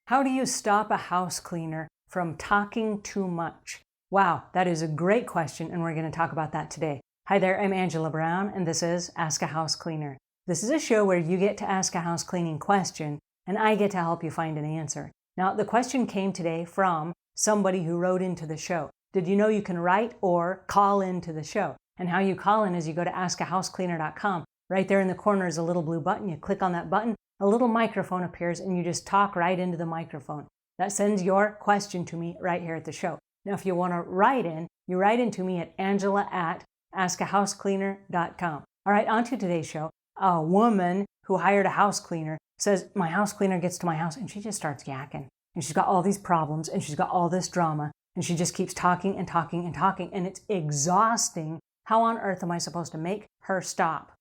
How do you stop a house cleaner from talking too much? Wow, that is a great question, and we're going to talk about that today. Hi there, I'm Angela Brown, and this is Ask a House Cleaner. This is a show where you get to ask a house cleaning question, and I get to help you find an answer. Now, the question came today from somebody who wrote into the show. Did you know you can write or call into the show? And how you call in is you go to askahousecleaner.com. Right there in the corner is a little blue button. You click on that button, a little microphone appears, and you just talk right into the microphone. That sends your question to me right here at the show. Now, if you want to write in, you write into me at angela@askahousecleaner.com. All right, on to today's show. A woman who hired a house cleaner says, my house cleaner gets to my house and she just starts yakking. And she's got all these problems and she's got all this drama and she just keeps talking and talking and talking and it's exhausting. How on earth am I supposed to make her stop?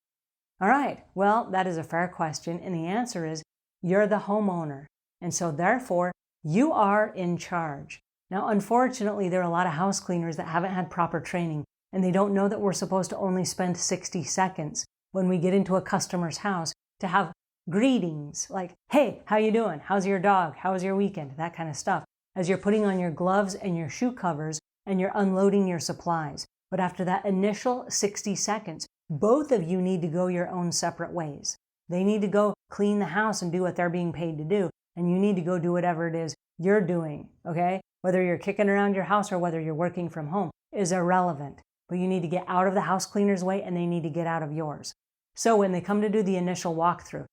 All right, well, that is a fair question. And the answer is you're the homeowner. And so therefore, you are in charge. Now, unfortunately, there are a lot of house cleaners that haven't had proper training and they don't know that we're supposed to only spend 60 seconds when we get into a customer's house to have greetings like, hey, how you doing? How's your dog? How was your weekend? That kind of stuff. As you're putting on your gloves and your shoe covers and you're unloading your supplies. But after that initial 60 seconds, both of you need to go your own separate ways. They need to go clean the house and do what they're being paid to do. And you need to go do whatever it is you're doing, okay? Whether you're kicking around your house or whether you're working from home is irrelevant. But you need to get out of the house cleaner's way and they need to get out of yours. So when they come to do the initial walkthrough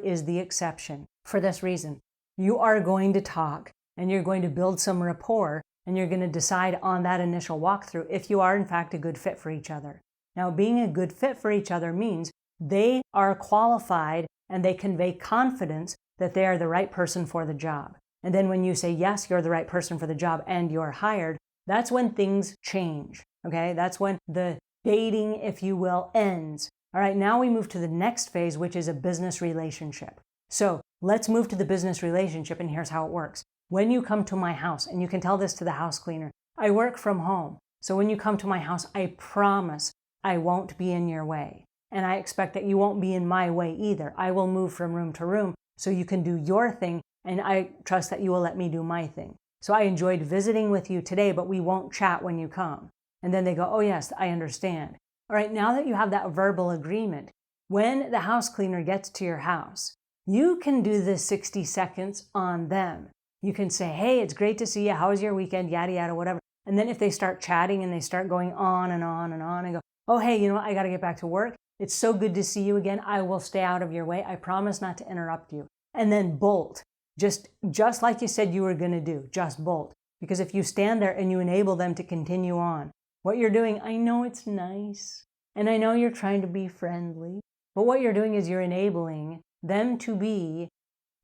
is the exception for this reason. You are going to talk and you're going to build some rapport and you're going to decide on that initial walkthrough if you are in fact a good fit for each other. Now, being a good fit for each other means they are qualified and they convey confidence that they are the right person for the job. And then when you say, yes, you're the right person for the job and you're hired, that's when things change, okay? That's when the dating, if you will, ends. All right, now we move to the next phase, which is a business relationship. So let's move to the business relationship, and here's how it works. When you come to my house, and you can tell this to the house cleaner, I work from home. So when you come to my house, I promise I won't be in your way. And I expect that you won't be in my way either. I will move from room to room so you can do your thing, and I trust that you will let me do my thing. So I enjoyed visiting with you today, but we won't chat when you come. And then they go, oh yes, I understand. All right, now that you have that verbal agreement, when the house cleaner gets to your house, you can do this 60 seconds on them. You can say, hey, it's great to see you. How was your weekend? Yada, yada, whatever. And then if they start chatting and they start going on and on and on and go, oh, hey, you know what? I got to get back to work. It's so good to see you again. I will stay out of your way. I promise not to interrupt you. And then bolt. Just like you said you were going to do, just bolt. Because if you stand there and you enable them to continue on, what you're doing, I know it's nice, and I know you're trying to be friendly, but what you're doing is you're enabling them to be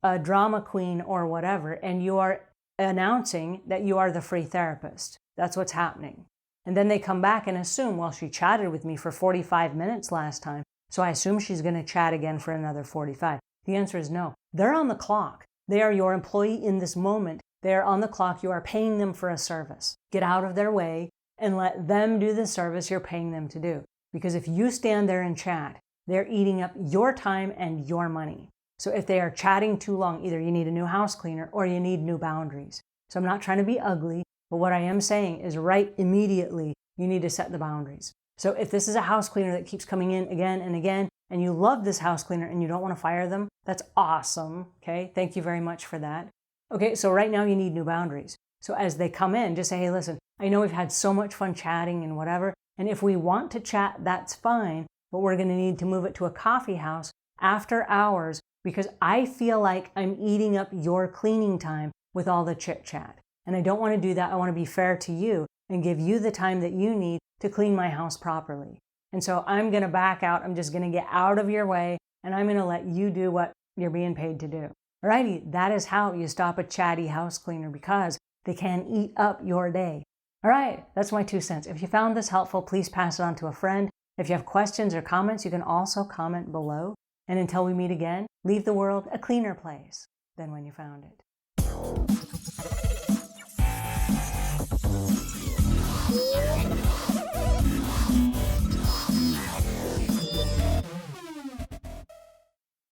a drama queen or whatever, and you are announcing that you are the free therapist. That's what's happening. And then they come back and assume, well, she chatted with me for 45 minutes last time, so I assume she's going to chat again for another 45. The answer is no. They're on the clock. They are your employee in this moment. They are on the clock. You are paying them for a service. Get out of their way and let them do the service you're paying them to do. Because if you stand there and chat, they're eating up your time and your money. So if they are chatting too long, either you need a new house cleaner or you need new boundaries. So I'm not trying to be ugly, but what I am saying is right immediately, you need to set the boundaries. So if this is a house cleaner that keeps coming in again and again, and you love this house cleaner and you don't want to fire them, that's awesome, okay? Thank you very much for that. Okay, so right now you need new boundaries. So as they come in, just say, hey, listen, I know we've had so much fun chatting and whatever, and if we want to chat, that's fine, but we're going to need to move it to a coffee house after hours because I feel like I'm eating up your cleaning time with all the chit chat. And I don't want to do that. I want to be fair to you and give you the time that you need to clean my house properly. And so I'm going to back out. I'm just going to get out of your way and I'm going to let you do what you're being paid to do. Alrighty, that is how you stop a chatty house cleaner because they can eat up your day. All right, that's my 2 cents. If you found this helpful, please pass it on to a friend. If you have questions or comments, you can also comment below. And until we meet again, leave the world a cleaner place than when you found it.